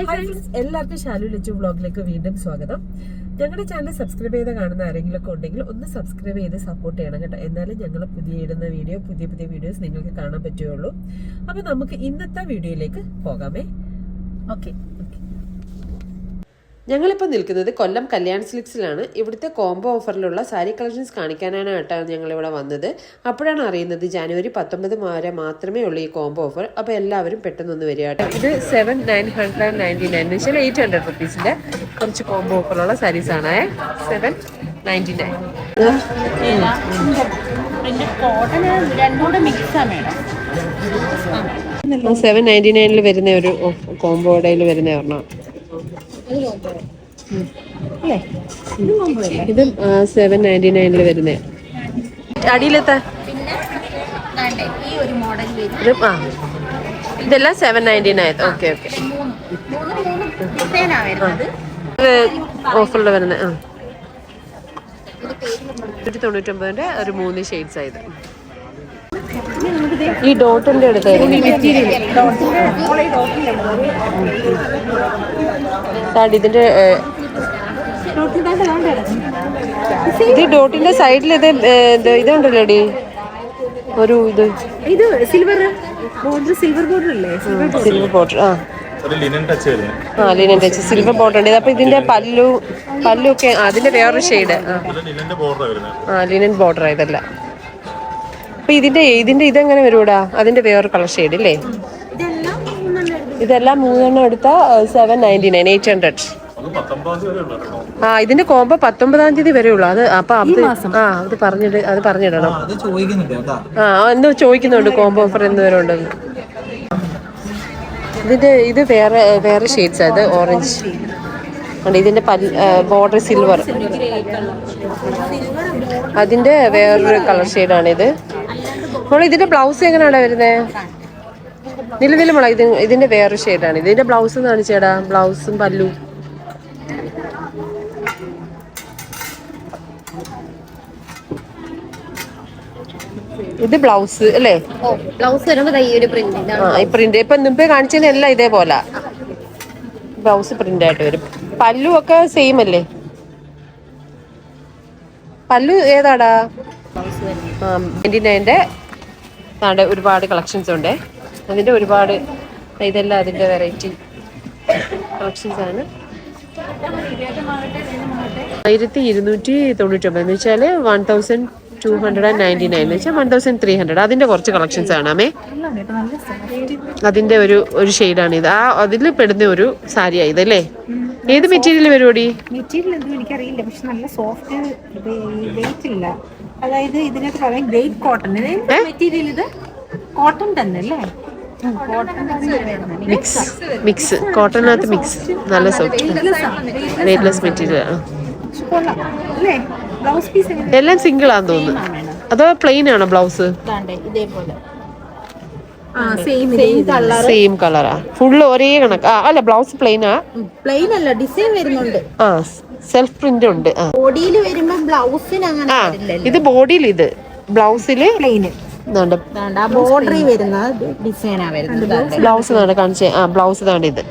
Hi friends, എല്ലാവർക്കും ഷാലു ലച്ചു വ്ളോഗിലേക്ക് വീണ്ടും സ്വാഗതം. ഞങ്ങളുടെ ചാനൽ സബ്സ്ക്രൈബ് ചെയ്ത് കാണുന്ന ആരെങ്കിലും ഒക്കെ ഉണ്ടെങ്കിൽ ഒന്ന് സബ്സ്ക്രൈബ് ചെയ്ത് സപ്പോർട്ട് ചെയ്യണം കേട്ടോ. എന്നാലും ഞങ്ങൾ ഇടുന്ന പുതിയ വീഡിയോസ് നിങ്ങൾക്ക് കാണാൻ പറ്റുകയുള്ളൂ. അപ്പൊ നമുക്ക് ഇന്നത്തെ വീഡിയോയിലേക്ക് പോകാമേ. ഓക്കെ, ഞങ്ങളിപ്പോൾ നിൽക്കുന്നത് കൊല്ലം കല്യാൺ സിൽക്സിലാണ്. ഇവിടുത്തെ കോംബോ ഓഫറിലുള്ള സാരി കളക്ഷൻസ് കാണിക്കാനാണ് കേട്ടോ ഞങ്ങളിവിടെ വന്നത്. അപ്പോഴാണ് അറിയുന്നത് ജനുവരി 19 വരെ മാത്രമേ ഉള്ളൂ ഈ കോംബോ ഓഫർ. അപ്പോൾ എല്ലാവരും പെട്ടെന്നൊന്ന് വരിക കേട്ടോ. ഇത് 7,999 എന്ന് വെച്ചാൽ 800 റുപ്പീസിൻ്റെ കുറച്ച് കോംബോ ഓഫറുള്ള സാരീസ് ആണ്. 799. 799 വരുന്ന ഒരു കോംബോയിൽ വരുന്ന ഒരെണ്ണം. ഇത് 799 വരുന്നേ. അടിയിലത്തെ ഇതെല്ലാം 799. ഓക്കെ ഓക്കെ, ഓഫറിൽ വരുന്ന 199 ഒരു 3 ഷെയ്ഡ്സ് ആയത്. ഈ ഡോട്ടിന്റെ അടുത്തായിരുന്നു ഇതിന്റെ ഇത് ഡോട്ടിന്റെ സൈഡിൽ ഇതുണ്ടല്ലോ ഡി ഒരു ഇത് സിൽവർ ബോർഡർ അല്ലേ? Silver border. Linen touch silver border ഉണ്ട്. അപ്പൊ ഇതിന്റെ പല്ലു ഒക്കെ അതിന്റെ വേറൊരു ഷെയ്ഡ്. ലിനൻ ബോർഡർ ഇതല്ല. അപ്പൊ ഇതിന്റെ ഇതെങ്ങനെ വരുകൂടാ? അതിന്റെ വേറൊരു കളർ ഷെയ്ഡ് ഇല്ലേ? ഇതെല്ലാം 3 എടുത്താ 799, 800. ഇതിന്റെ കോംബോ 19 തീയതി വരെ ഉള്ളു. അത് അപ്പൊ അത് പറഞ്ഞിടണം. എന്തോ ചോദിക്കുന്നുണ്ട് കോംബോ ഓഫർ എന്ന് വരെ ഉണ്ടെന്ന്. ഇത് വേറെ ഷെയ്ഡ്സ്. അത് ഓറഞ്ച്. ഇതിന്റെ ബോർഡർ സിൽവർ. അതിന്റെ വേറൊരു കളർ ഷെയ്ഡാണിത്. അപ്പോൾ ഇതിന്റെ ബ്ലൗസ് എങ്ങനെയാണ് വരുന്നത്? നിലവിലുമുള്ള ഇതിന്റെ വേറൊരു ഷെയ്ഡാണ്. ഇതിന്റെ ബ്ലൗസ് കാണിച്ചേടാ. ബ്ലൗസും പല്ലു. ഇത് ബ്ലൗസ് അല്ലേ? പ്രിന്റ് ഇപ്പൊ മുമ്പേ കാണിച്ചതിനെല്ലാം ഇതേപോലെ ബ്ലൗസ് പ്രിന്റ് ആയിട്ട് വരും. പല്ലു ഒക്കെ സെയിം അല്ലേ? പല്ലു ഏതാടാ? 99ന്റെ ഒരുപാട് കളക്ഷൻസ് ഉണ്ട്. അതിന്റെ ഒരുപാട് ഇതെല്ലാം അതിന്റെ വെറൈറ്റി കളക്ഷൻസ് ആണ്. 1299 എന്ന് വെച്ചാൽ 1299 എന്ന് വെച്ചാൽ 1300. അതിന്റെ കുറച്ച് കളക്ഷൻസ് ആണ്. അതിന്റെ ഒരു ഷെയ്ഡാണ് ഇത്. അതിൽ പെടുന്ന ഒരു സാരിയാ ഇതല്ലേ? ഏത് മെറ്റീരിയൽ വരുമോടി? മെറ്റീരിയൽ എന്തും എനിക്കറിയില്ല, പക്ഷെ നല്ല സോഫ്റ്റ്, വെയിറ്റ് ഇല്ല. അതായത് ഇതിനകത്ത് പറയാം ഗ്രേപ്പ് കോട്ടൺ. മെറ്റീരിയൽ ഇത് കോട്ടൺ തന്നെ അല്ലേ? മിക്സ് കോട്ടണിനകത്ത് മിക്സ്. നല്ല സോഫ്റ്റ് വെയ്റ്റ്ലെസ് മെറ്റീരിയൽ. എല്ലാം സിംഗിൾ ആണെന്ന് തോന്നുന്നു. അതോ പ്ലെയിൻ ആണോ ബ്ലൗസ്? സെയിം കളറാ? ഫുള്ള് ഒരേ കണക്കാ? അല്ല, ബ്ലൗസ് പ്ലെയിനാ? പ്ലെയിൻ അല്ല, ഡിസൈൻ വരുന്നുണ്ട്. സെൽഫ് പ്രിന്റ് ഉണ്ട്. ബോഡിയിൽ വരുമ്പോ ബ്ലൗസിന് അങ്ങനെ ഇത് ബോഡിയിൽ, ഇത് ബ്ലൗസില് പ്ലെയിന്. ബോർഡറിൽ വരുന്ന ഡിസൈനാ വരുന്നത്. ബ്ലൗസ് കാണിച്ചേ. ബ്ലൗസ് താണ്ട് ഇത്.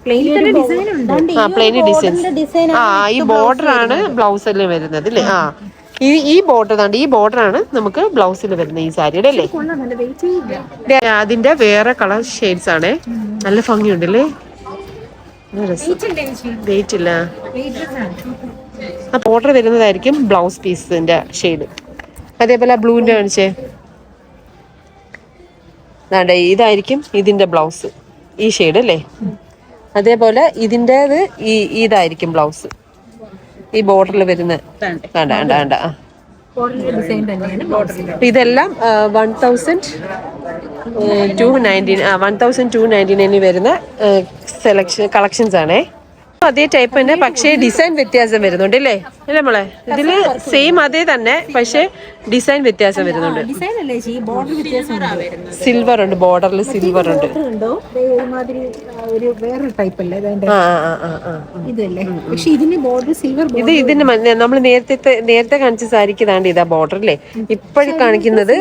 Plain design. ഈ ബോർഡർ ആണ് ബ്ലൗസിൽ വരുന്നത് അല്ലേ? ഈ ബോർഡർ ആണ് നമുക്ക് ബ്ലൗസിൽ വരുന്നത് ഈ സാരിയുടെ അല്ലേ? അതിന്റെ വേറെ കളർ ഷെയ്ഡ്സ് ആണ്. നല്ല ഭംഗിയുണ്ടല്ലേ? വെയിറ്റ് ഇല്ല. ബോർഡർ വരുന്നതായിരിക്കും ബ്ലൗസ് പീസിന്റെ ഷെയ്ഡ്. അതേപോലെ ബ്ലൂവിന്റെ കാണിച്ചേ. ഇതായിരിക്കും ഇതിന്റെ ബ്ലൗസ്, ഈ ഷെയ്ഡ് അല്ലേ? അതേപോലെ ഇതിൻ്റെത് ഇതായിരിക്കും ബ്ലൗസ്, ഈ ബോർഡറിൽ വരുന്ന. ഇതെല്ലാം 1299 വരുന്ന കളക്ഷൻസ് ആണേ. അതേ ടൈപ്പ് തന്നെ, പക്ഷേ ഡിസൈൻ വ്യത്യാസം വരുന്നുണ്ട് അല്ലേ? അല്ലേ മോളെ? ഇതില് സെയിം അതേ തന്നെ, പക്ഷെ ഡിസൈൻ വ്യത്യാസം വരുന്നുണ്ട്. സിൽവർ ഉണ്ട്, ബോർഡറിൽ സിൽവർ ഉണ്ട്. ഇത് ഇതിന് നമ്മൾ നേരത്തെ കാണിച്ച സാരിക്ക് താണ്ടി ഇതാ ബോർഡർ അല്ലേ? ഇപ്പോഴും കാണിക്കുന്നത്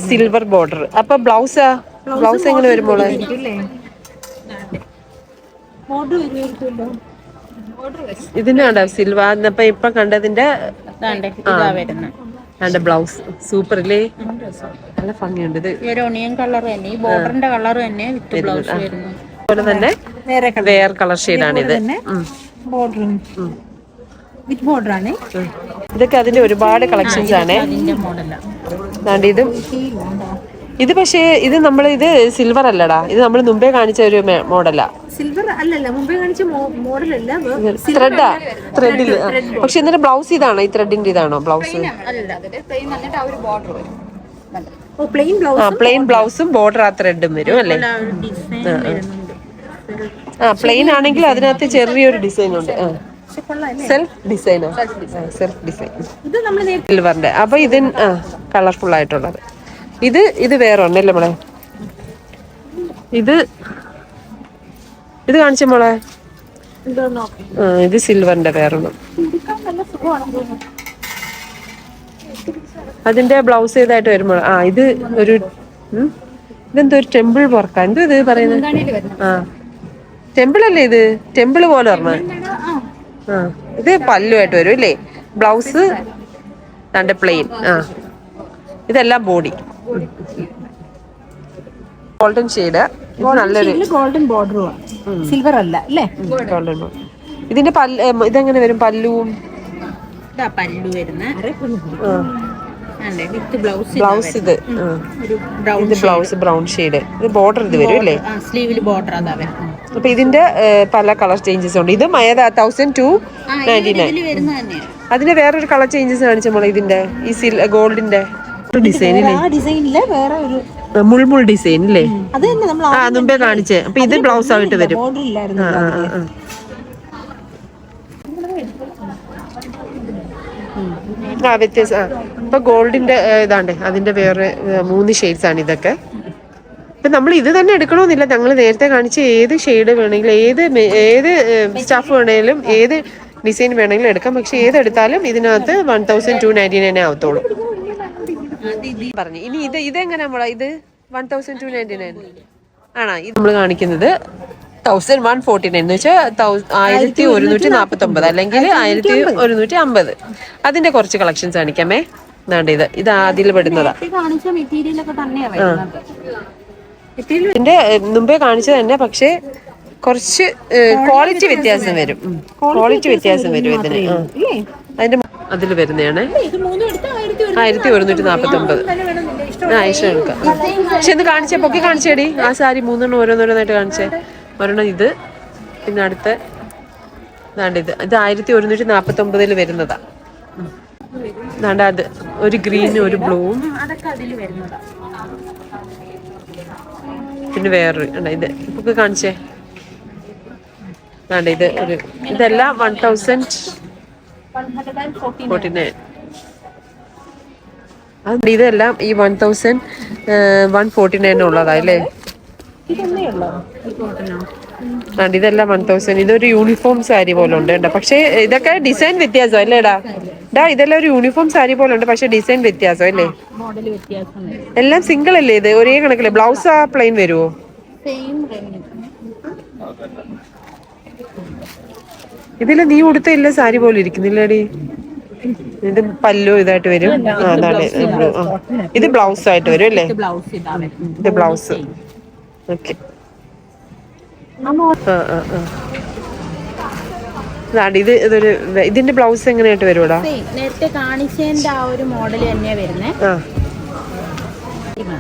സിൽവർ ബോർഡർ. അപ്പൊ ബ്ലൗസ് എങ്ങനെ വരും മോളെ? ബോർഡർ വരുമായിരിക്കുമല്ലോ. ഇതിനാണ് സിൽവർ ഇപ്പൊ കണ്ടതിന്റെ ഇതാ വരുന്നത്. ബ്ലൗസ് സൂപ്പർ അല്ലേ, നല്ല ഭംഗിയുണ്ട്. ഇത് ഈ ഒരു ഒണിയൻ കളർ തന്നെ, ഈ ബോർഡറിന്റെ കളർ തന്നെ വിത്ത് ബ്ലൗസ് വരുന്നു. അതുപോലെ തന്നെ വേറെ കളർ ഷെയ്ഡാണിത്. ബോർഡറും വിത്ത് ബോർഡർ ആണ്. ഇതൊക്കെ അതിന്റെ ഒരുപാട് കളക്ഷൻസ് ആണ്. ഇതും ഇത് പക്ഷേ ഇത് ഇത് സിൽവർ അല്ലടാ, ഇത് നമ്മൾ മുമ്പേ കാണിച്ച ഒരു മോഡലാ. സിൽവർ അല്ലല്ല, മുമ്പേ കാണിച്ച മോഡലല്ല, ത്രെഡാ, ത്രെഡില്. പക്ഷെ എന്നിട്ട് ബ്ലൗസ് ഇതാണോ, ഈ ത്രെഡിന്റെ ഇതാണോ ബ്ലൗസ്? പ്ലെയിൻ ബ്ലൗസും ബോർഡർ ആ ത്രെഡും വരും അല്ലേ? പ്ലെയിൻ ആണെങ്കിൽ അതിനകത്ത് ചെറിയൊരു ഡിസൈൻ ഉണ്ട്. സെൽഫ് ഡിസൈനോ? സെൽഫ് ഡിസൈൻ സിൽവറിന്റെ. അപ്പൊ ഇതിന് കളർഫുൾ ആയിട്ടുള്ളത്. ഇത് വേറെ ഉണ്ടല്ലേ മോളെ? ഇത് കാണിച്ച മോളെ. ഇത് സിൽവറിന്റെ വേറൊന്നും. അതിന്റെ ബ്ലൗസ് ഏതായിട്ട് വരുമ്പോൾ ഇത് ഒരു ഇതെന്തോ ഒരു ടെമ്പിൾ വർക്കാ, എന്തോ ഇത് പറയുന്നത്? ടെമ്പിൾ അല്ലേ ഇത്? ടെമ്പിൾ പോലെ പറഞ്ഞ. ഇത് പല്ലുമായിട്ട് വരും അല്ലേ? ബ്ലൗസ് തന്റെ പ്ലെയിൻ. ഇതെല്ലാം ബോഡി ഗോൾഡൻ ഷെയ്ഡ്. നല്ലൊരു ഗോൾഡൻ ബോർഡറും സിൽവർ അല്ല അല്ലേ? Golden border. ഇതിന്റെ ഇതെങ്ങനെ വരും പല്ലുവും? പല്ലു വരുന്ന ബ്ലൗസ് ഇത് ബ്ലൗസ് ബ്രൗൺ ഷെയ്ഡ്. ഇത് ബോർഡർ ഇത് വരും അല്ലേ? സ്ലീവില് ബോർഡർ അതാ വരുന്നത്. അപ്പൊ ഇതിന്റെ പല കളർ ചേഞ്ചസ് ഉണ്ട്. ഇത് 1299. അതിന്റെ വേറൊരു കളർ ചേഞ്ചസ് കാണിച്ച മോളെ. ഇതിന്റെ ഈ ഗോൾഡിന്റെ ഡിസൈനില് വേറെ ഒരു മുൾമുൾ ഡിസൈൻ അല്ലേ? മുമ്പേ കാണിച്ചേ. അപ്പൊ ഇത് ബ്ലൗസ് ആയിട്ട് വരും. വ്യത്യാസം. ഇപ്പൊ ഗോൾഡിന്റെ ഇതാണ്ട് അതിന്റെ വേറെ 3 ഷെയ്ഡ്സ് ആണ് ഇതൊക്കെ. ഇപ്പൊ നമ്മൾ ഇത് തന്നെ എടുക്കണമെന്നില്ല. ഞങ്ങൾ നേരത്തെ കാണിച്ച ഏത് ഷെയ്ഡ് വേണമെങ്കിലും, ഏത് സ്റ്റാഫ് വേണമെങ്കിലും, ഏത് ഡിസൈൻ വേണമെങ്കിലും എടുക്കാം. പക്ഷെ ഏതെടുത്താലും ഇതിനകത്ത് 1299 ആവത്തുള്ളൂ പറഞ്ഞു. ഇനി ഇതെങ്ങനെ നമ്മളെ ഇത് 1299 ആണോ? ഇത് നമ്മൾ കാണിക്കുന്നത് 1149 എന്ന് വെച്ചാൽ 1149 അല്ലെങ്കിൽ 1150. അതിന്റെ കുറച്ച് കളക്ഷൻസ് കാണിക്കാമേ. ഇത് അതിൽ പെടുന്നതാ. ഇതിന്റെ മുമ്പേ കാണിച്ചത് തന്നെ, പക്ഷെ കുറച്ച് ക്വാളിറ്റി വ്യത്യാസം വരും. ഇതിന് അതിന്റെ അതിൽ വരുന്നതാണ് 1149. ഇഷ്ടം എടുക്കാം. പക്ഷെ ഇത് കാണിച്ചേ, പൊക്കി കാണിച്ചേടി ആ സാരി. 3 ഓരോന്നോരോന്നായിട്ട് കാണിച്ചേ. ഒരെണ്ണം ഇത്, പിന്നെ അടുത്ത ഇത് 1149 വരുന്നതാ. അത് ഒരു ഗ്രീനും ഒരു ബ്ലൂവും, പിന്നെ വേറൊരു ഇത് പൊക്കി കാണിച്ചേ. ഇത് ഇതെല്ലാം 1049. ഇതെല്ലാം ഈ 1149 ഉള്ളതാ അല്ലേ? ഇതെല്ലാം 1000. ഇതൊരു യൂണിഫോം സാരി പോലെ ഉണ്ട് കേട്ടോ. പക്ഷെ ഇതൊക്കെ ഡിസൈൻ വ്യത്യാസം അല്ലേടാ? ഇതെല്ലാം ഒരു യൂണിഫോം സാരി പോലെ ഉണ്ട്, പക്ഷെ ഡിസൈൻ വ്യത്യാസം അല്ലേ? എല്ലാം സിംഗിൾ അല്ലേ? ഇത് ഒരേ കണക്കല്ലേ? ബ്ലൗസ് ആ പ്ലെയിൻ വരുമോ? ഇതില് നീ ഉടുത്ത ഇല്ല സാരി പോലെ ഇരിക്കുന്നില്ലേടി? ഇത് പല്ലു ഇതായിട്ട് വരും. അതാണ് ഇത് ബ്ലൗസ് ആയിട്ട് വരും അല്ലേ? ഇത് ബ്ലൗസ്. ഓക്കെ. ഇതൊരു ഇതിന്റെ ബ്ലൗസ് എങ്ങനെയായിട്ട് വരുവാടാ? നേരത്തെ കാണിച്ചതിന്റെ ആ ഒരു മോഡൽ തന്നെയാ വരുന്നത്.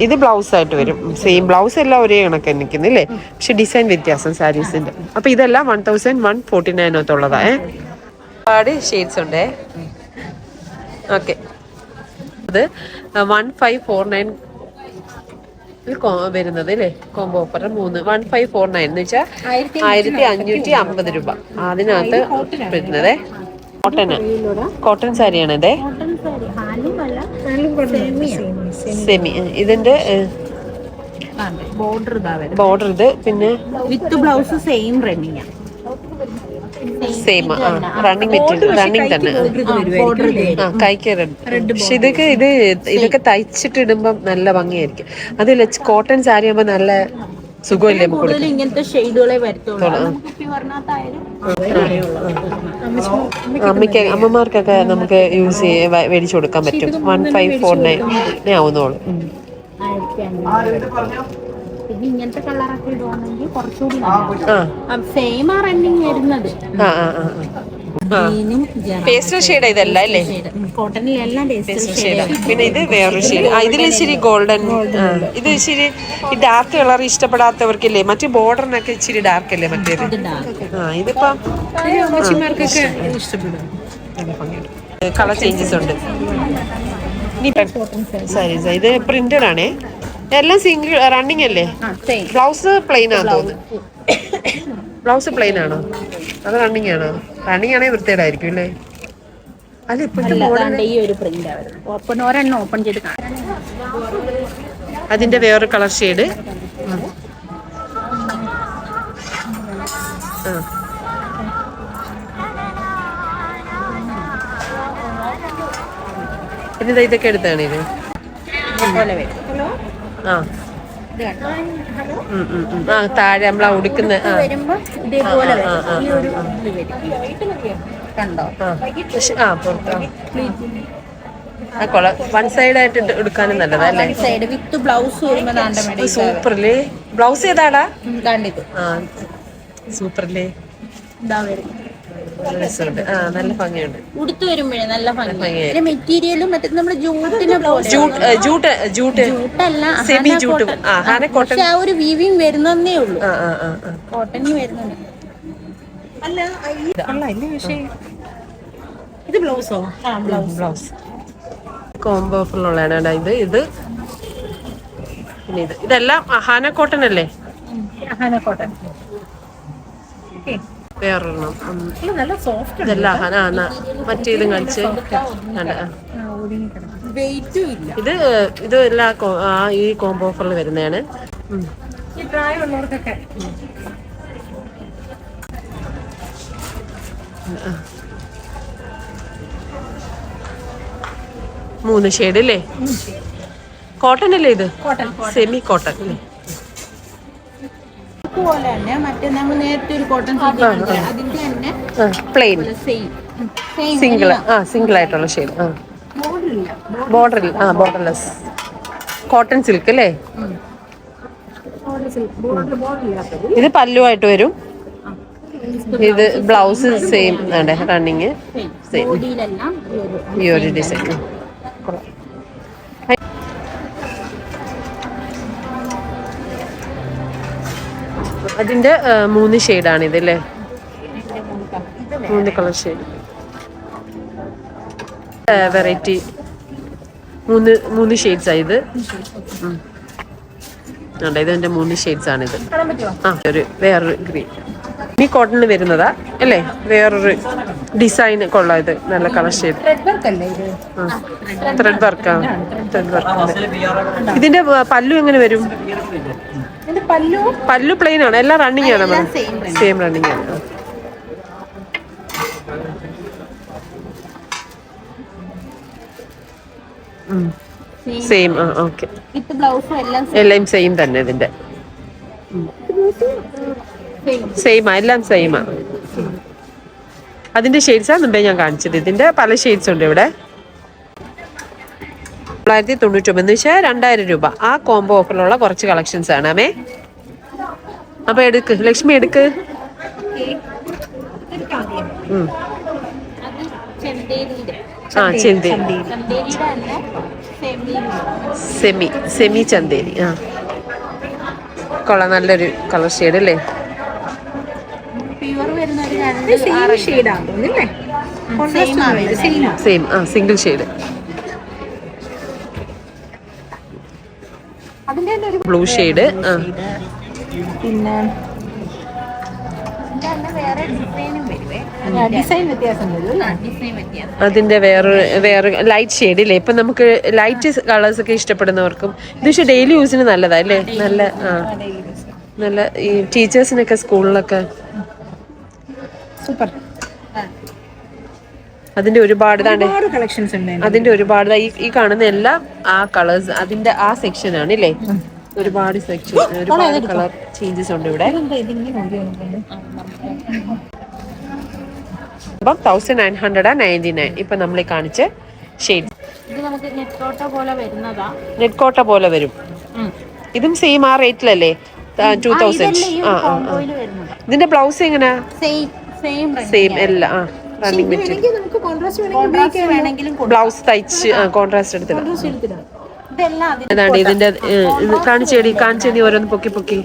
ഇത് ബ്ലൗസ് ആയിട്ട് വരും. സെയിം ബ്ലൗസ് എല്ലാം ഒരേ കണക്ക് നിൽക്കുന്നില്ലേ? പക്ഷെ ഡിസൈൻ വ്യത്യാസം സാരീസിന്റെ. അപ്പൊ ഇതെല്ലാം 1149 ഒരുപാട് ഷെയ്ഡ്സ് ഉണ്ടേ. ഓക്കെ. അത് 1549 വരുന്നത് അല്ലേ? കോംബോ ഓഫർ 1549 എന്ന് വെച്ചാൽ 1550 രൂപ. അതിനകത്ത് വരുന്നത് കോട്ടൺ സാരിയാണ്. ഇതേ സെമി. ഇതിന്റെ ബോർഡർ ഇത്, പിന്നെ with blouse same running. Same running material, running തന്നെ. കൈക്ക് റെഡ്. പക്ഷെ ഇതൊക്കെ തയ്ച്ചിട്ട് ഇടുമ്പം നല്ല ഭംഗിയായിരിക്കും. അതില്ല കോട്ടൺ സാരി ആകുമ്പോ നല്ല സുഖമില്ലേ കൂടുതൽ ഇങ്ങനത്തെ ഷെയ്ഡുകളെ വരത്തുള്ളൂ. നമുക്ക് പ്യുവറിനകത്തായാലും അമ്മമാർക്കൊക്കെ നമുക്ക് യൂസ് മേടിച്ചു കൊടുക്കാൻ പറ്റും. 1549 ആവുന്നോളൂ. പിന്നെ ഇങ്ങനത്തെ കളറൊക്കെ ഇടുവാണെങ്കിൽ കുറച്ചുകൂടി സെയിം ആ റണ്ണിങ് വരുന്നത്. പേസ്റ്റൽ ഷെയ്ഡ് ഇതല്ല അല്ലേ? കോട്ടണിലെല്ലാം പേസ്റ്റൽ ഷെയ്ഡ്. പിന്നെ ഇത് വേറൊരു ഷെയ്ഡ്. ഇതിൽ ഇച്ചിരി ഗോൾഡൻ. ഇത് ഇച്ചിരി ഈ ഡാർക്ക് കളർ ഇഷ്ടപ്പെടാത്തവർക്കില്ലേ, മറ്റേ ബോർഡറിനൊക്കെ ഇച്ചിരി ഡാർക്ക് അല്ലേ മറ്റേത്. ഇതിപ്പം അമ്മച്ചിമാർക്കൊക്കെ ഇഷ്ടപ്പെടും. കളർ ചേഞ്ചസ് ഉണ്ട്. സാരീസ് ഇത് പ്രിന്റഡ് ആണേ. എല്ലാം സിംഗിൾ റണ്ണിങ് അല്ലേ? ബ്ലൗസ് പ്ലെയിൻ ആണെന്ന് തോന്നുന്നു. ബ്ലൗസ് പ്ലെയിൻ ആണോ അത് റണ്ണിങ് ആണോ? റണ്ണിങ് ആണെങ്കിൽ വൃത്തിയേടായിരിക്കും അല്ലേ? അല്ല ഇപ്പോഴത്തെ ഈ ഒരു പ്രിന്റ് ഒരെണ്ണം ഓപ്പൺ ചെയ്ത് അതിന്റെ വേറൊരു കളർ ഷെയ്ഡ്. പിന്നെ ഇതൊക്കെ എടുത്താണ് ഇത്. താഴെ നമ്മളാ ഉടുക്കുന്ന വൺ സൈഡ് ആയിട്ട് എടുക്കാനും നല്ലതല്ലേ? With blouse സൂപ്പറല്ലേ? ബ്ലൗസ് ഏതാടാ? സൂപ്പറല്ലേ? നല്ല ഭംഗിയുണ്ട്. ഉടുത്തു വരുമ്പോഴേ നല്ല ഭംഗിയാണ്. മെറ്റീരിയലും മറ്റേ നമ്മുടെ ജൂട്ടല്ല, സെമി ജൂട്ടും. പക്ഷെ ആ ഒരു വീവിങ് വരുന്നേ ഉള്ളൂ. കോട്ടണിൽ വരുന്നുണ്ട്. ഇത് ബ്ലൗസോ? ബ്ലൗസ് കോംബോ ഓഫറിലുള്ളതാണ് ഇത്. ഇത് പിന്നെ ഇതെല്ലാം ഹാന കോട്ടൺ അല്ലേ? ഹാന കോട്ടൺ. വേറൊരെണ്ണം നല്ല സോഫ്റ്റ്. ഇതെല്ലാം മറ്റേതും കളിച്ച് ഇത് എല്ലാം ഈ കോംബോ ഓഫറിൽ വരുന്നതാണ്. പ്രായമുള്ളവർക്കൊക്കെ 3 ഷെയ്ഡ് അല്ലേ? കോട്ടൺ അല്ലേ ഇത്? സെമി കോട്ടൺ അല്ലേ? പ്ലെയിൻ സിംഗിൾ ആയിട്ടുള്ള shade. Border borderless cotton silk അല്ലേ? ഇത് പല്ലുവായിട്ട് വരും. ഇത് ബ്ലൗസ് സെയിം റണ്ണിങ് സെയിം. ഈ ഒരു ഡിസൈൻ അതിന്റെ 3 ഷെയ്ഡാണ് ഇതല്ലേ? 3 കളർ ഷെയ്ഡ് വെറൈറ്റി. 3 ഷെയ്ഡ്സ് ആയത്. ഇതിന്റെ 3 ഷെയ്ഡ്സ് ആണിത്. വേറൊരു ഗ്രീൻ ഈ കോട്ടണിൽ വരുന്നതാ അല്ലേ? വേറൊരു ഡിസൈൻ കൊള്ളാം. ഇത് നല്ല കളർ ഷെയ്ഡ്. ത്രെഡ് വർക്കാ. ഇതിന്റെ പല്ലു എങ്ങനെ വരും? പല്ലു പ്ലെയിൻ ആണ്. എല്ലാം റണ്ണിങ് ആണ്. സെയിം റണ്ണിങ് ആണ്. സെയിം. ഓക്കെ. എല്ലാം സെയിം തന്നെ. ഇതിന്റെ സെയിമാ, എല്ലാം സെയിമാ. അതിന്റെ ഷെയ്ഡ്സാണ് മുമ്പേ ഞാൻ കാണിച്ചത്. ഇതിന്റെ പല ഷെയ്ഡ്സ് ഉണ്ട് ഇവിടെ. 999 എന്ന് വെച്ചാൽ 2000 രൂപ. ആ കോംബോ ഓഫറിലുള്ള കുറച്ച് കളക്ഷൻസ് ആണ്. അപ്പൊ എടുക്ക് ലക്ഷ്മി, എടുക്ക്. ചന്തേരി, സെമി ചന്തേരി. കൊള്ളാം. നല്ലൊരു കളർ ഷെയ്ഡ് അല്ലേ? Same single shade. Blue shade. പിന്നെ അതിന്റെ വേറെ ലൈറ്റ് ഷെയ്ഡ് ഇല്ലേ? ഇപ്പൊ നമുക്ക് ലൈറ്റ് കളേഴ്സ് ഒക്കെ ഇഷ്ടപ്പെടുന്നവർക്കും ഇത് പക്ഷെ ഡെയിലി യൂസിന് നല്ലതാ അല്ലേ? നല്ല ഈ ടീച്ചേഴ്സിനൊക്കെ സ്കൂളിലൊക്കെ സൂപ്പർ. അതിന്റെ ഒരുപാട് കളക്ഷൻസ് ഉണ്ട്. അതിന്റെ ഒരുപാട് ഈ കാണുന്ന എല്ലാം ആ കളേഴ്സ് അതിന്റെ ആ സെക്ഷൻ ആണ് ഇല്ലേ? ഒരുപാട് സെക്ഷൻ, ഒരുപാട് കളർ ചേഞ്ചസ് ഉണ്ട് ഇവിടെ. അപ്പം 1999 ഇപ്പൊ നമ്മൾ കാണിച്ച ഷെയ്ഡ്. ഇത് നമുക്ക് നെറ്റ് കോട്ട പോലെ വരുന്നതാ. നെറ്റ് കോട്ട പോലെ വരും. ഇതും സെയിം ആ റേറ്റിലല്ലേ? 2000. ഇതിന്റെ ബ്ലൗസ് എങ്ങനെയാ? സെയിം എല്ലാം. Running material. ബ്ലൗസ് തയ്ച്ച് കോൺട്രാസ്റ്റ് എടുത്തിടാം. അതാണ് ഇതിന്റെ കാണിച്ചേടി ഓരോന്ന് പൊക്കി പൊക്കി.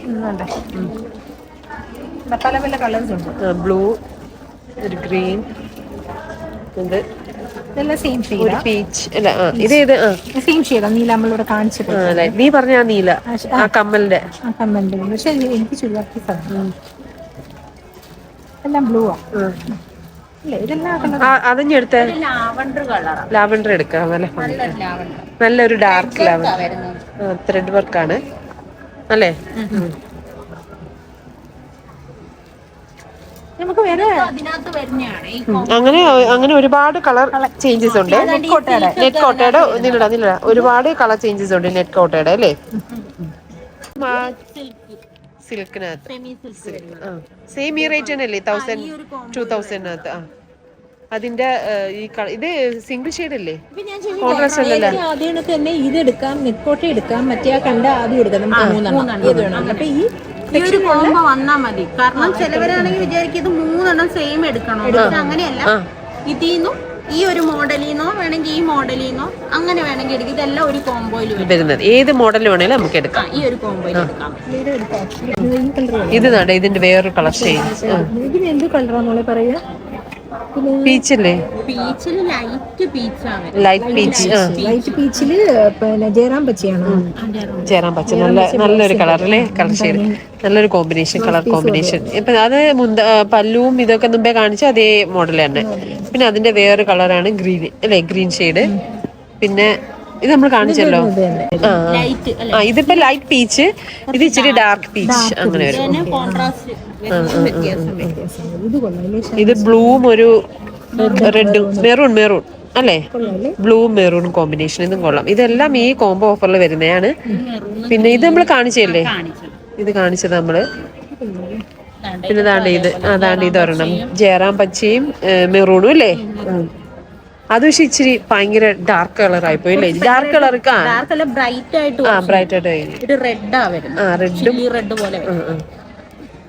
പല പല കളേഴ്സ് ഉണ്ട്. ബ്ലൂ, ഒരു ഗ്രീൻ, ഇത് സെയിം ഒരു പീച്ച്. അല്ല ഇത് സെയിം ഷെയ്ഡാ. നീല നമ്മളിവിടെ കാണിച്ചിട്ട് നീ പറഞ്ഞ ആ നീല, ആ കമ്മലിന്റെ. പക്ഷെ എനിക്ക് ചുരിദാർ എല്ലാം ബ്ലൂ ആ. അതിഞ്ഞെടുത്ത ലാവൻഡർ എടുക്കാം. നല്ലൊരു ഡാർക്ക് ലാവൻഡർ, ത്രെഡ് വർക്കാണ് അല്ലേ? അങ്ങനെ ഒരുപാട് കളർ ചേഞ്ചസ് ഉണ്ട്. നെറ്റ് കോട്ടയുടെ നിലട ഒരുപാട് കളർ ചേഞ്ചസ് ഉണ്ട് നെറ്റ് കോട്ടയുടെ അല്ലേ? സിൽക്കിനകത്ത് സെയിം ഈ റേറ്റ് തന്നെയല്ലേ? 2000 അതിന്റെ ഈ ഇത് സിംഗിൾ ഷെയ്ഡ് അല്ലേ? കോൺട്രാസ്റ്റ് അല്ലല്ലോ. അതിന് തന്നെ ഇത് എടുക്കാം, നെറ്റ് കോട്ട എടുക്കാം, മറ്റേ കണ്ട അതും എടുക്കാം. നമുക്ക് മൂന്നെണ്ണം. അപ്പൊ ഈ ഒരു കോംബോ വന്നാ മതി. കാരണം ചിലവരാണെങ്കിൽ വിചാരിക്കും ഇത് 3 സെയിം എടുക്കണോ. അങ്ങനെയല്ല, ഇതിന്നും ഈ ഒരു മോഡലിന്നോ വേണമെങ്കിൽ ഈ മോഡലിന്നോ അങ്ങനെ വേണമെങ്കിൽ എടുക്കാം. ഇതെല്ലാം ഒരു കോംബോയിൽ വരുന്നത്. ഏത് മോഡൽ വേണേലും നമുക്ക് എടുക്കാം. ഈ ഒരു കോംബോയിൽ എടുക്കാം. ഇത് ഇതിന്റെ വേറൊരു കളർ ഷെയ്ഡ്. ഇതിന് എന്ത് കളറാണെന്നോളെ പറയാ? പീച്ചല്ലേ? പീച്ചില് ലൈറ്റ് പീച്ചാണ്. ലൈറ്റ് പീച്ചില് പിന്നെ ജയറാം പച്ചയാണ്. ജയറാം പച്ച നല്ലൊരു കളർ അല്ലേ? കളർ ഷെയ്ഡ് നല്ലൊരു കോമ്പിനേഷൻ, കളർ കോമ്പിനേഷൻ. ഇപ്പൊ അത് പല്ലുവും ഇതൊക്കെ മുമ്പേ കാണിച്ച അതേ മോഡൽ തന്നെ. പിന്നെ അതിന്റെ വേറൊരു കളറാണ് ഗ്രീൻ അല്ലേ? Green shade. പിന്നെ ഇത് നമ്മൾ കാണിച്ചല്ലോ. ഇതിപ്പോ ലൈറ്റ് പീച്ച്, ഇത് ഇച്ചിരി ഡാർക്ക് പീച്ച് അങ്ങനെ വരും. ഇത് ബ്ലൂവും ഒരു റെഡും മെറൂൺ അല്ലേ? Blue maroon combination. ഇതും കൊള്ളാം. ഇതെല്ലാം ഈ കോംബോ ഓഫറിൽ വരുന്നതാണ്. പിന്നെ ഇത് നമ്മൾ കാണിച്ചല്ലേ? ഇത് കാണിച്ചത് നമ്മള്. പിന്നെ ഇത് ഒരെണ്ണം ജയറാം പച്ചയും മെറൂണും അല്ലേ? അത് പക്ഷെ ഇച്ചിരി ഭയങ്കര ഡാർക്ക് കളർ ആയി പോയി അല്ലേ? ഡാർക്ക് കളർ ബ്രൈറ്റ് ആയിട്ട് റെഡും.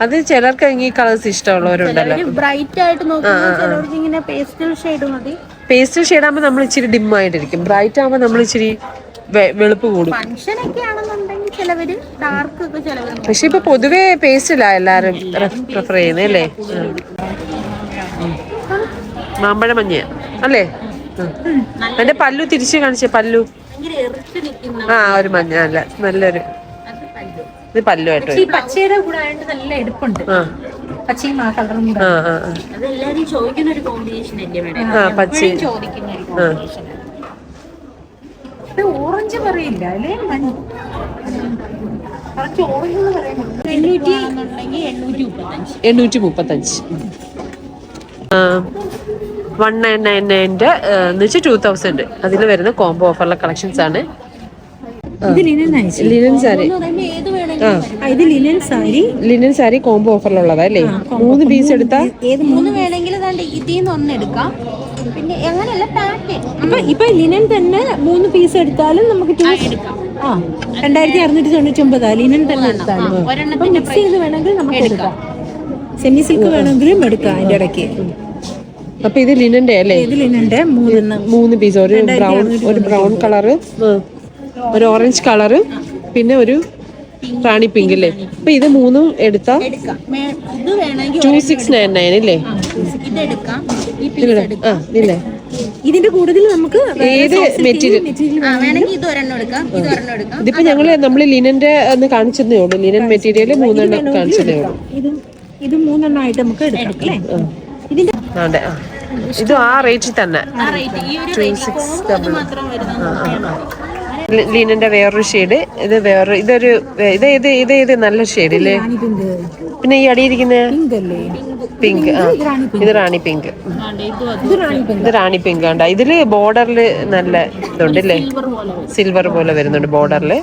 അത് ചിലർക്ക് ഈ കളേഴ്സ് ഇഷ്ടമുള്ളവരുണ്ടല്ലോ. ബ്രൈറ്റ് ആയിട്ട് നോക്കുമ്പോൾ പേസ്റ്റൽ ഷെയ്ഡ് മതി. പേസ്റ്റൽ ഷെയ്ഡ് ആകുമ്പോൾ നമ്മൾ ഇച്ചിരി ഡിം ആയിട്ടിരിക്കും. ബ്രൈറ്റ് ആകുമ്പോൾ നമ്മൾ ഇച്ചിരി വെളുപ്പ് കൂടും. പക്ഷെ ഇപ്പൊ പൊതുവെ പേസ്റ്റിലാ എല്ലാരും പ്രിഫർ ചെയ്യുന്നത് അല്ലേ? മാമ്പഴ മഞ്ഞ അല്ലേ? എന്റെ പല്ലു തിരിച്ച് കാണിച്ചേ. പല്ലു ഒരു മഞ്ഞ അല്ല, നല്ലൊരു ഇത് പല്ലുമായിട്ട്. പച്ചയുടെ കൂടെ നല്ല എടുപ്പുണ്ട്. പച്ചയും ആ കളറും ഓറഞ്ച് പറയില്ല അല്ലേ? ഓറഞ്ച് 835. 1999 എന്ന് വെച്ചാൽ 2000 അതിൽ വരുന്ന കോംബോ ഓഫറിലെ കളക്ഷൻസ് ആണ്. ലിനൻ സാരി കോംബോ ഓഫറിലുള്ളതാ അല്ലേ? 3 പീസ് എടുത്താൽ പിന്നെ അങ്ങനെയല്ല ഇപ്പൊ ലിനൻ തന്നെ 3 പീസ് എടുത്താലും നമുക്ക് 2699 ലിനൻ തന്നെ എടുത്താലും. മിക്സ് ചെയ്ത് വേണമെങ്കിൽ നമുക്ക് എടുക്കാം. സെമി സിൽക്ക് വേണമെങ്കിലും എടുക്കാം അതിന്റെ ഇടയ്ക്ക്. അപ്പൊ ഇത് ലിനന്റെ അല്ലേ? ഇത് ലിനന്റെ 3 പീസ്. ഒരു ബ്രൗൺ കളറ്, ഒരു ഓറഞ്ച് കളറ്, പിന്നെ ഒരു റാണി പിങ്ക് അല്ലേ? അപ്പൊ ഇത് 3 എടുത്താ 2699 അല്ലേ? ഇതിന്റെ കൂടുതൽ നമുക്ക് ഏത് മെറ്റീരിയൽ ഇതിപ്പോ നമ്മള് ലിനന്റെ ഒന്ന് കാണിച്ചതേ ഉള്ളൂ. ലിനൻ മെറ്റീരിയൽ 3 എണ്ണം കാണിച്ചതേ ഉള്ളൂ. ഇത് 3 എണ്ണമായിട്ട് നമുക്ക് എടുക്കാം അല്ലേ? ഇത് ആ റേറ്റിൽ തന്നെ 2699. ലിനന്റെ വേറൊരു ഷെയ്ഡ്. ഇത് വേറെ ഇതൊരു ഇത് നല്ല ഷെയ്ഡ് ഇല്ലേ? പിന്നെ ഈ അടിയിരിക്കുന്ന പിങ്ക്. ആ ഇത് റാണി പിങ്ക്. ഇത് റാണി പിങ്ക് ആണ്ടാ. ഇതില് ബോർഡറിൽ നല്ല ഇതുണ്ടല്ലേ, സിൽവർ പോലെ വരുന്നുണ്ട് ബോർഡറില്.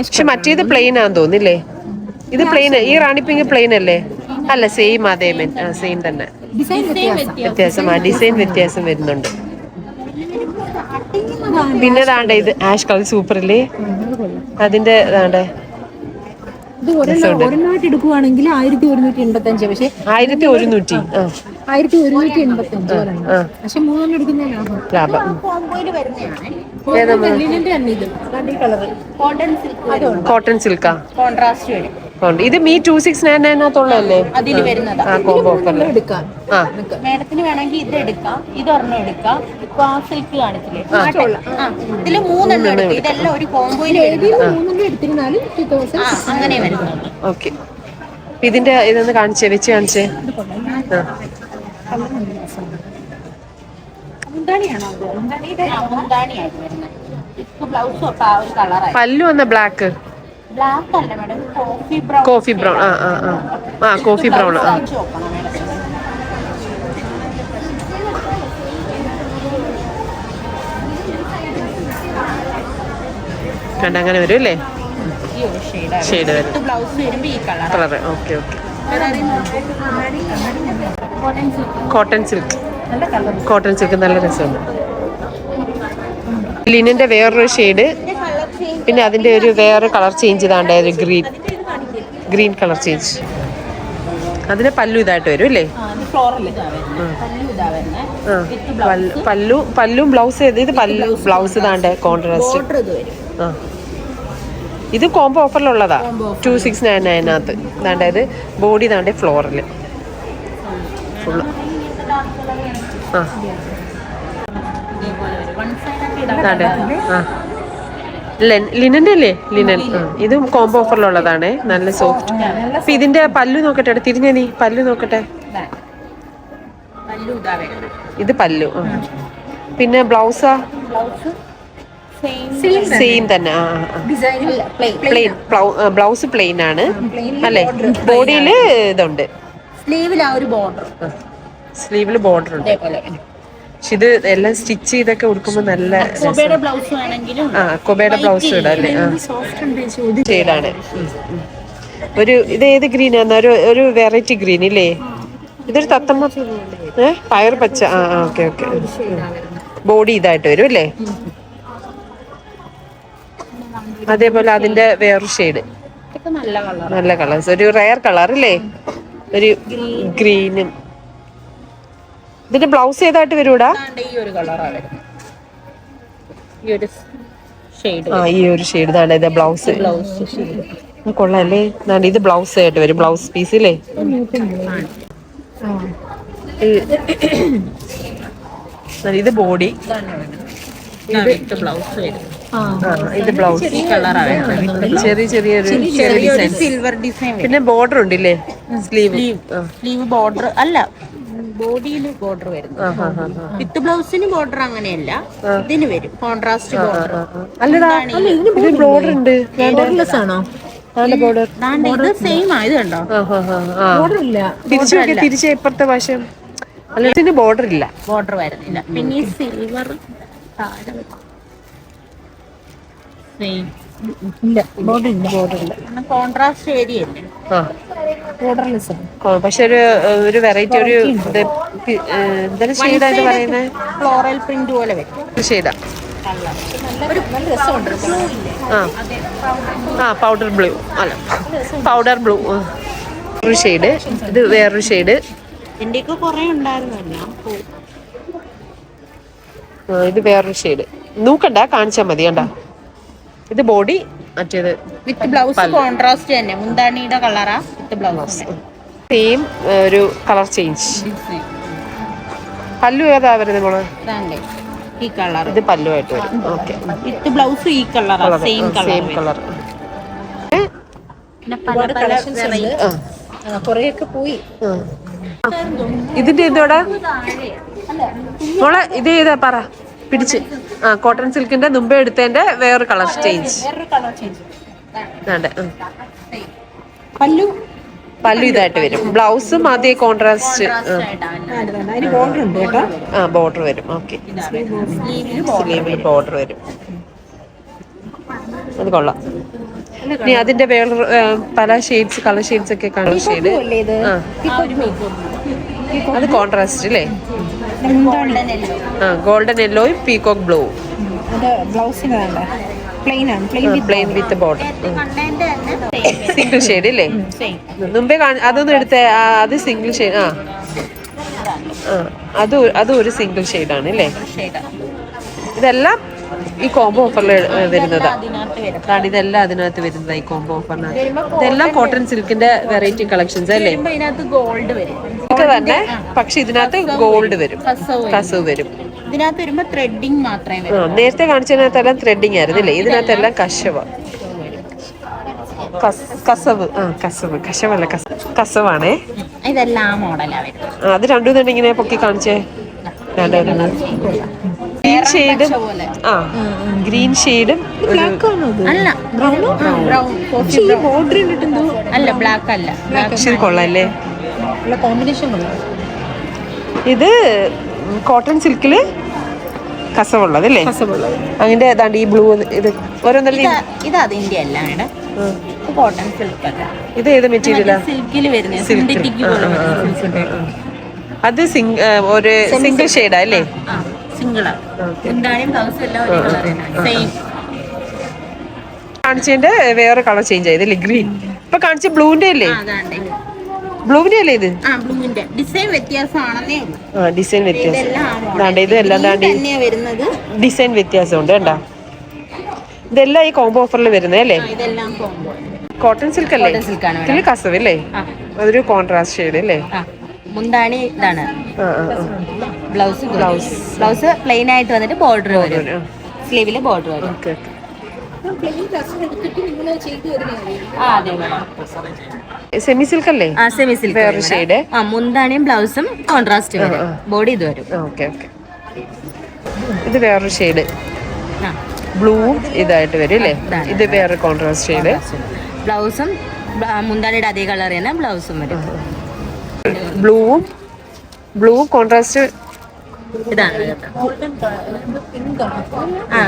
പക്ഷെ മറ്റേത് പ്ലെയിൻ ആന്ന് തോന്നില്ലേ? ഇത് പ്ലെയിൻ. ഈ റാണി പിങ്ക് പ്ലെയിൻ അല്ലേ? അല്ല, സെയിം അതേ സെയിം തന്നെ. വ്യത്യാസം, ഡിസൈൻ വ്യത്യാസം വരുന്നുണ്ട്. പിന്നെ ദാണ്ട ഇത് ആഷ് കളർ സൂപ്പർ അല്ലേ? അതിന്റെ ദാണ്ടേ ഒരെണ്ണമായിട്ട് എടുക്കുവാണെങ്കിൽ 1185. പക്ഷെ 1100. 1185 പക്ഷെ 3 എടുക്കുന്ന ലാഭം. കോട്ടൺ സിൽക്കാ കോൺട്രാസ്റ്റ് വരും. ഇത് മീ 2699 അതിന് വരുന്നതാ. മേഡത്തിന് വേണമെങ്കിൽ ഇത് എടുക്കാം, ഇതൊരെണ്ണം എടുക്കാം. ഇപ്പൊ ആ സിൽക്ക് കാണിച്ചില്ലേ, ഇതില് 3 എണ്ണം എടുക്കും. ഇതെല്ലാം ഒരു കോംബോയിൽ എടുത്തിരുന്നാലും അങ്ങനെ വരുന്നുണ്ട്. ഓക്കെ. ഇതിന്റെ ഇതൊന്ന് കാണിച്ചേ, വെച്ച് കാണിച്ചേ. പല്ലു വന്ന ബ്ലാക്ക്. ബ്ലാക്ക് അല്ല madam, coffee brown. Coffee brown. കണ്ട അങ്ങനെ വരും അല്ലേ? ഷെയ്ഡ് വരും. Colour. Okay okay. Cotton silk. Cotton silk നല്ല രസമുണ്ട്. ലിനന്റെ വേറൊരു ഷെയ്ഡ്. പിന്നെ അതിന്റെ ഒരു വേറെ കളർ ചേഞ്ച് ഇതാണ്ട്, ഒരു ഗ്രീൻ കളർ ചേഞ്ച്. അതിന് പല്ലു ഇതായിട്ട് വരും അല്ലേ? പല്ലും ബ്ലൗസ്. ഇത് ബ്ലൗസ് ഇതാണ്ട് കോൺട്രാസ്റ്റ്. ഇത് കോംബോ ഓഫറിലുള്ളതാ. 2699 ഇതാണ്ട്. ഇത് ബോഡി ഇതാണ്ട് ഫ്ലോറില് ഫുള്ള്. ലിനന്റെ അല്ലേ? ലിനൻ. ഇതും കോംബോ ഓഫറിലുള്ളതാണ്. നല്ല സോഫ്റ്റ്. അപ്പൊ ഇതിന്റെ പല്ലു നോക്കട്ടെ, തിരിഞ്ഞ നീ പല്ലു നോക്കട്ടെ. ഇത് പല്ലു. പിന്നെ ബ്ലൗസാ സെയിം തന്നെ. പ്ലെയിൻ ബ്ലൗസ് പ്ലെയിൻ ആണ് അല്ലേ? ബോഡിയില് ഇതുണ്ട്, സ്ലീവില് ബോർഡർ ഉണ്ട്. പക്ഷെ ഇത് എല്ലാം സ്റ്റിച്ച് ചെയ്തൊക്കെ ഉടുക്കുമ്പോ നല്ല കൊബയുടെ ബ്ലൗസ് ഇടാം അല്ലേ? ഷെയ്ഡാണ്. ഒരു ഇത് ഏത് ഗ്രീൻ ആണ്? ഒരു വെറൈറ്റി ഗ്രീൻ ഇല്ലേ? ഇതൊരു തത്തമ്മ പയർ പച്ച. Okay okay. ബോഡി ഇതായിട്ട് വരും അല്ലേ? അതേപോലെ അതിന്റെ വേറൊരു ഷെയ്ഡ്. നല്ല കളേഴ്സ്. ഒരു റയർ കളർ അല്ലേ? ഒരു ഗ്രീനും. ഇതിന്റെ ബ്ലൗസ് ഏതായിട്ട് വരൂടാ? ഈ ഒരു ഷെയ്ഡ് ഇതാണ് ഇത് ബ്ലൗസ്. കൊള്ളാല്ലേ? ഇത് ബ്ലൗസ് ആയിട്ട് വരും, ബ്ലൗസ് പീസ് ഇല്ലേ? ഇത് ബോഡി, ഇത് ബ്ലൗസ്. ചെറിയ സിൽവർ ഡിസൈൻ. പിന്നെ ബോർഡർ ഉണ്ടല്ലേ? സ്ലീവ് ബോർഡർ അല്ല, ബോഡിയിൽ ബോർഡർ വരുന്നു. വിത്ത് ബ്ലൗസിന് ബോർഡർ അങ്ങനെയല്ല, ഇതിന് വരും കോൺട്രാസ്റ്റ് ബോർഡർ. ബോർഡർ ഉണ്ട്. ഇത് സെയിം ആയത് കണ്ടോ? തിരിച്ച് ഇപ്പുറത്തെ വശം അല്ല, ബോർഡർ ഇല്ല, ബോർഡർ വരുന്നില്ല. പിന്നെ ഈ സിൽവർ കോൺട്രാസ്റ്റ് വരികയല്ലേ? പക്ഷെ ഒരു വെറൈറ്റി, ഒരു എന്താണ് ഷെയ്ഡായിട്ട് പറയുന്നത്? ഫ്ലോറൽ പ്രിന്റ് പോലെ വരും. ഷെയ്ഡാ. പൗഡർ ബ്ലൂ അല്ല, പൗഡർ ബ്ലൂ ഒരു ഷെയ്ഡ്. ഇത് വേറൊരു ഷെയ്ഡ്. എന്റെയൊക്കെ കുറെ ഉണ്ടായിരുന്നല്ലോ. ഇത് വേറൊരു ഷെയ്ഡ്. നോക്കണ്ട, കാണിച്ചാൽ മതി. കണ്ട, ഇത് ബോഡി, മറ്റേത് വിത്ത് ബ്ലൗസ് കോൺട്രാസ്റ്റ് തന്നെ. മുന്താണിയുടെ കളറാ വിത്ത് ബ്ലൗസ്. സെയിം ഒരു കളർ ചേഞ്ച്. പല്ലു ഏതാ വരുന്നത് മോള്? ഈ കളർ. ഇത് പല്ലു ആയിട്ട് വരും. ഓക്കെ. വിത്ത് ബ്ലൗസ് ഈ കളറാ, സെയിം കളർ. കൊറേയൊക്കെ പോയി. ഇതിന്റെ ഇതോടെ മോളെ ഇത് ഏതാ പറ? പിടിച്ച് കോട്ടൺ സിൽക്കിന്റെ മുമ്പേ എടുത്തതിന്റെ വേറൊരു കളർ ചേഞ്ച്. വേറൊരു കളർ ചേഞ്ച്. പല്ലു ഇതായിട്ട് വരും. ബ്ലൗസും അതേ കോൺട്രാസ്റ്റ് ബോർഡർ ഉണ്ട് കേട്ടോ. ബോർഡർ വരും. ഓക്കെ, സ്ലീവിൽ ബോർഡർ വരും. അത് കൊള്ളാം. ഇനി അതിന്റെ വേറെ പല ഷെയ്ഡ്സ്, കളർ ഷെയ്ഡ്സ് ഒക്കെ കാണും. ഷെയ്ഡ് അത് കോൺട്രാസ്റ്റ് അല്ലേ? ഗോൾഡൻ യെല്ലോയും peacock blue. Plain with border. Single shade അല്ലേ? മുമ്പേ അതൊന്നും എടുത്തേ. അത് സിംഗിൾ ഷെയ്ഡ്. അതും ഒരു സിംഗിൾ ഷെയ്ഡാണ് അല്ലേ? ഇതെല്ലാം ഈ കോംബോ ഓഫറിൽ വരുന്നതാണ്. ഇതെല്ലാം അതിനകത്ത് വരുന്നതാണ് ഈ കോംബോ ഓഫറിനകത്ത്. ഇതെല്ലാം കോട്ടൺ സിൽക്കിന്റെ വെറൈറ്റി കളക്ഷൻസ് അല്ലേ? ഗോൾഡ് വരും തന്നെ, പക്ഷെ ഇതിനകത്ത് ഗോൾഡ് വരും, കസവ് വരും. ഇതിനകത്ത് വരുമ്പോ ത്രെഡിങ് മാത്രമേ വരൂ. നേരത്തെ കാണിച്ചതിനകത്തെല്ലാം ത്രെഡിങ് ആയിരുന്നില്ലേ? ഇതിനകത്തെല്ലാം കസവാണേ. ഇതെല്ലാം മോഡലാ വരുന്നത്. അത് രണ്ടും തന്നെ ഇങ്ങനെ പൊക്കി കാണിച്ചേ. ഗ്രീൻ ഷെയ്ഡും ഗ്രീൻ ഷെയ്ഡും അല്ല അല്ല ബ്ലാക്ക് അല്ല. കൊള്ളാല്ലേ? കോമ്പിനേഷൻ കൊള്ളാം. ഇത് കോട്ടൺ സിൽക്കില് കസവുള്ളതല്ലേ? അതിന്റെ ഏതാണ്ട് ഈ ബ്ലൂ. ഇത് ഓരോന്നല്ലേ? ഇത് അതിന്റെ അല്ല മേഡം, കോട്ടൺ സിൽക്ക് അല്ല. ഇത് ഏത് മെറ്റീരിയലാ? സിൽക്കിൽ വരുന്നത്. അത് ഒരു സിംഗിൾ ഷെയ്ഡാ അല്ലേ? കാണിച്ചതിന്റെ വേറെ കളർ ചേഞ്ച് ആയതല്ലേ? ഗ്രീൻ. ഇപ്പൊ കാണിച്ച ബ്ലൂവിന്റെ അല്ലേ? ബ്ലൂവിന്റെ അല്ലേ ഇത്? ഡിസൈൻ വ്യത്യാസമാണെന്നേ ഉള്ളൂ. ഡിസൈൻ വ്യത്യാസം. ഇതെല്ലാം ഡിസൈൻ വ്യത്യാസമുണ്ട് കണ്ടാ. ഇതെല്ലാം ഈ കോംബോ ഓഫറിൽ വരുന്നത് അല്ലേ? കോട്ടൺ സിൽക്ക് അല്ലേ? ഇതില് കസവ് അല്ലേ? അതൊരു കോൺട്രാസ്റ്റ് ഷെയ്ഡ് അല്ലേ? മുന്താണി ഇതാണ്. ബ്ലൗസ് പ്ലെയിൻ ആയിട്ട് വന്നിട്ട് ബോർഡർ വരും. സ്ലീവില് ബോർഡർ വരും. സെമി സിൽക്ക് അല്ലേ? സെമി സിൽക്ക് വേറെ ഷെയ്ഡ്. മുന്താണിയും ബ്ലൗസും കോൺട്രാസ്റ്റ് വരും. ബോഡി ഇത് വരും. ഇത് വേറൊരു ഷെയ്ഡ്, ബ്ലൂവും ഇതായിട്ട് വരും അല്ലേ? ഇത് വേറെ കോൺട്രാസ്റ്റ് ഷെയ്ഡ്. ബ്ലൗസും മുന്താണിയുടെ അതേ കളർ തന്നെ ബ്ലൗസും വരും. ബ്ലൂവും കോൺട്രാസ്റ്റ് ഇതാണ്.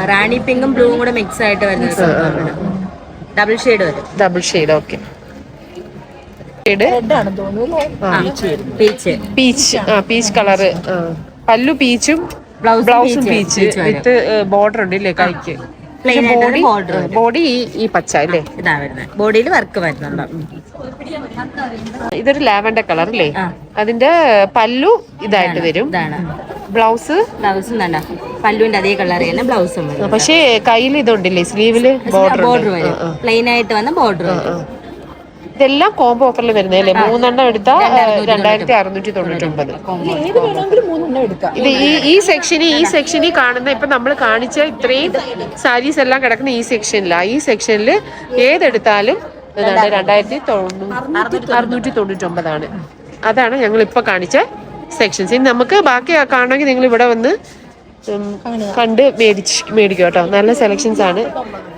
റാണി പിങ്കും ബ്ലൂവും കൂടെ മിക്സ് ആയിട്ട് വരുന്നത്. ഡബിൾ ഷെയ്ഡ് വരും. Double shade. Okay. Peach colour. പല്ലു പീച്ചും ബ്ലൗസും പീച്ച് വിത്ത് ബോർഡർ ഉണ്ട് ഇല്ലേ കൈക്ക്? ബോഡി ഈ പച്ച അല്ലേ? ഇതാ വരുന്നത്. ബോഡിയിൽ വർക്ക് വരുന്നുണ്ടോ? ഇതൊരു ലാവൻഡർ കളർ അല്ലേ? അതിന്റെ പല്ലു ഇതായിട്ട് വരും. ബ്ലൗസ് പല്ലുവിന്റെ അതേ കളർ തന്നെ ബ്ലൗസും വരും. പക്ഷേ കയ്യിൽ ഇതുണ്ടല്ലേ? സ്ലീവില് ബോർഡർ വരും. പ്ലെയിൻ ആയിട്ട് വന്ന ബോർഡർ. ഇതെല്ലാം കോംബോ ഓഫറിൽ വരുന്നതല്ലേ? 3 എണ്ണം എടുത്താൽ 2699. ഇത് ഈ സെക്ഷനിൽ കാണുന്ന ഇപ്പൊ നമ്മൾ കാണിച്ച ഇത്രയും സാരീസ് എല്ലാം കിടക്കുന്ന ഈ സെക്ഷനിലാണ്. ഈ സെക്ഷനിൽ ഏതെടുത്താലും 2699. അതാണ് ഞങ്ങൾ ഇപ്പൊ കാണിച്ച സെക്ഷൻസ്. ഇനി നമുക്ക് ബാക്കി കാണണമെങ്കിൽ നിങ്ങൾ ഇവിടെ വന്ന് കണ്ട് മേടിക്കും കേട്ടോ. നല്ല സെലക്ഷൻസ് ആണ്.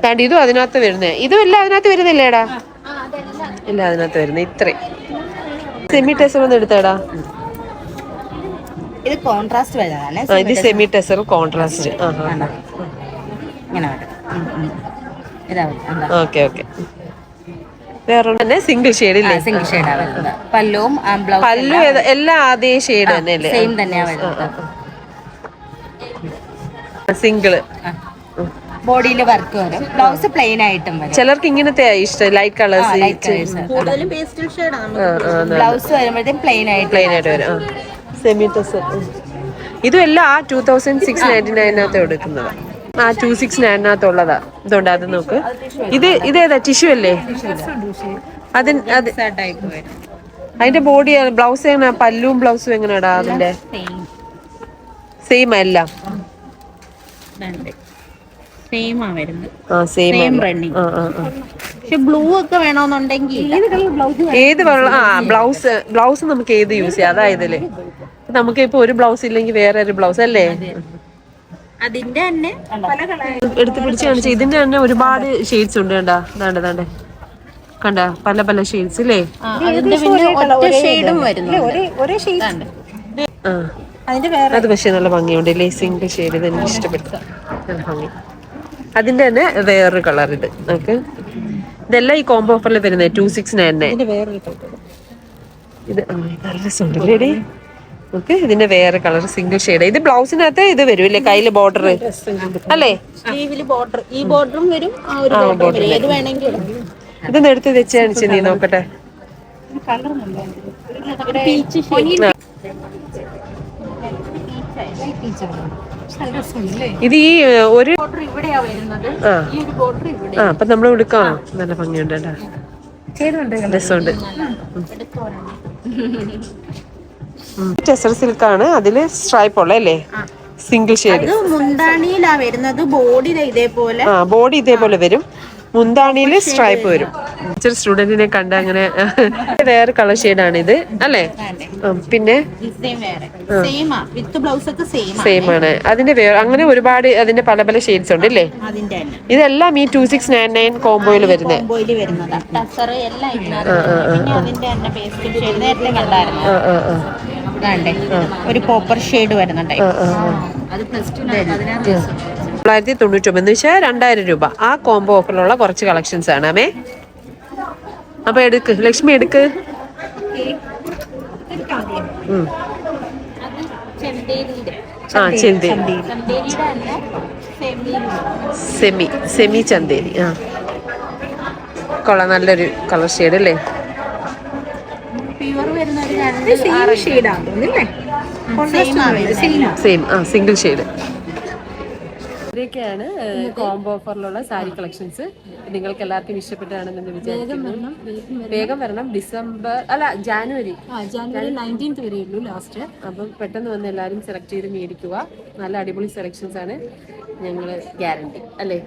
കണ്ട് ഇതും അതിനകത്ത് വരുന്നത്. ഇതും എല്ലാം അതിനകത്ത് വരുന്നില്ലേടാ? ഇല്ല, അതിനകത്ത് വരുന്നത് ഇത്രയും. സെമി ടെസർ ഒന്ന് എടുത്തേടാ. ഇത് കോൺട്രാസ്റ്റ് വരുന്നതാണ്. ഇത് സെമി ടെസർ കോൺട്രാസ്റ്റ്. ഓക്കെ. വേറെ തന്നെ സിംഗിൾ ഷെയ്ഡ് ഇല്ലേ? സിംഗിൾ ഷെയ്ഡാണ് വരുന്നത്. പല്ലും എല്ലാം അതേ ഷെയ്ഡ് തന്നെ അല്ലേ? സെയിം തന്നെയാണ് വരുന്നത്. സിംഗിള്. ബോഡിയിൽ വർക്ക് വരും. ബ്ലൗസ് പ്ലെയിൻ ആയിട്ടും വരും. ചിലർക്ക് ഇങ്ങനത്തെ ഇഷ്ടം, ലൈറ്റ് കളേഴ്സ്. കൂടുതലും പേസ്റ്റൽ ഷെയ്ഡാണ്. ബ്ലൗസ് വരുമ്പോഴത്തേക്കും പ്ലെയിൻ ആയിട്ട് വരും. സെമി ടെസർ. ഇതും എല്ലാം 2699 എടുക്കുന്നത്. 2699 ഇതുണ്ട്. അത് നോക്ക്. ഇതേതാ? ടിഷ്യൂ അല്ലേ? അതിന്റെ ബോഡി ബ്ലൗസ് എങ്ങനെ? പല്ലും ബ്ലൗസും എങ്ങനെയാടാ? അതിന്റെ സെയിം അല്ല? ബ്ലൂ ഒക്കെ വേണമെന്നുണ്ടെങ്കിൽ ഏത് ബ്ലൗസ് നമുക്ക് ഏത് യൂസ് ചെയ്യാം? അതായതല്ലേ നമുക്ക് ഇപ്പൊ ഒരു ബ്ലൗസ് ഇല്ലെങ്കിൽ വേറെ ഒരു ബ്ലൗസ് അല്ലേ? അതിന്റെ തന്നെ പല കളർ എടുത്ത് പിടിച്ച് കാണിച്ചു. ഇതിന്റെ തന്നെ ഒരുപാട് ഷെയ്ഡ്സ് ഉണ്ട്. കണ്ടാ ദാണ്ടെ കണ്ട പല പല ഷെയ്ഡ്സ് അല്ലേ? അതിന്റെ പിന്നെ ഒറ്റ ഷെയ്ഡും വരുന്നു. ഒരേ ഷെയ്ഡ് അതിന്റെ വേറെ. അത് പക്ഷെ നല്ല ഭംഗിയുണ്ട് അല്ലേ? സിംഗിൾ ഷെയ്ഡ് ഇത് എനിക്ക് ഇഷ്ടപ്പെട്ടു. നല്ല ഭംഗി. അതിന്റെ തന്നെ വേറൊരു കളർ ഇത് നമുക്ക്. ഇതെല്ലാം ഈ കോംബോ ഓഫറിൽ വരുന്നത് 269. ഇത് നല്ല രസമുണ്ടല്ലേ? ഓക്കെ, ഇതിന്റെ വേറെ കളർ സിംഗിൾ ഷെയ്ഡ്. ഇത് ബ്ലൗസിനകത്ത് ഇത് വരും അല്ലേ? കയ്യില് ബോർഡർ അല്ലേ? സ്ലീവില് ബോർഡർ, ഈ ബോർഡറും വരും, ആ ഒരു ബോർഡർ ഏത് വേണമെങ്കിലും. ഇതൊന്ന് എടുത്ത് വെച്ച് കാണിച്ചു നീ നോക്കട്ടെ. പീച്ച് ഇത് ഈ ഒരു ബോർഡർ ഇവിടെയാ വരുന്നത്. ഈ ഒരു ബോർഡർ ഇവിടെ. അപ്പൊ നമ്മൾ എടുക്കാം. നല്ല ഭംഗിയുണ്ട് കേട്ടാ, രസമുണ്ട്. ടെസർ സിൽക്കാണ്, അതില് സ്ട്രൈപ്പ് ഉള്ള അല്ലേ? Single shade. മുന്താണിയിലാ വരുന്നത്. ബോഡി ഇതേപോലെ. ബോഡി ഇതേപോലെ വരും, മുന്താണിയില് സ്ട്രൈപ്പ് വരും. സ്റ്റുഡന്റിനെ കണ്ട അങ്ങനെ വേറെ കളർ ഷെയ്ഡാണ് ഇത് അല്ലേ? പിന്നെ സെയിം ആണ്. അതിന്റെ അങ്ങനെ ഒരുപാട് അതിന്റെ പല പല ഷെയ്ഡ്സ് ഉണ്ട് അല്ലേ? ഇതെല്ലാം ഈ 2699 കോംബോയിൽ വരുന്നത്. ഒരു കോപ്പർ ഷെയ്ഡ് വരുന്നുണ്ട്. 999 എന്ന് വെച്ചാൽ 2000 രൂപ. ആ കോംബോ ഓഫറിലുള്ള കുറച്ച് കളക്ഷൻസ് ആണ് അമ്മേ. അപ്പൊ എടുക്ക് ലക്ഷ്മി, എടുക്ക്. സെമി ചന്തേരി. കൊള്ളാം, നല്ലൊരു കളർ ഷെയ്ഡ് അല്ലേ? Same single shade. ഇതൊക്കെയാണ് കോംബോ ഓഫറിലുള്ള സാരി കളക്ഷൻസ്. നിങ്ങൾക്ക് എല്ലാവർക്കും ഇഷ്ടപ്പെട്ടാണെന്ന് വിചാരിക്കുന്നു. വേഗം വരണം. ഡിസംബർ അല്ല ജാനുവരി 19th വരെയുള്ളൂ ലാസ്റ്റ്. അപ്പം പെട്ടെന്ന് വന്ന് എല്ലാവരും സെലക്ട് ചെയ്ത് മേടിക്കുക. നല്ല അടിപൊളി സെലക്ഷൻസ് ആണ്, ഞങ്ങൾ ഗ്യാരണ്ടി അല്ലേ?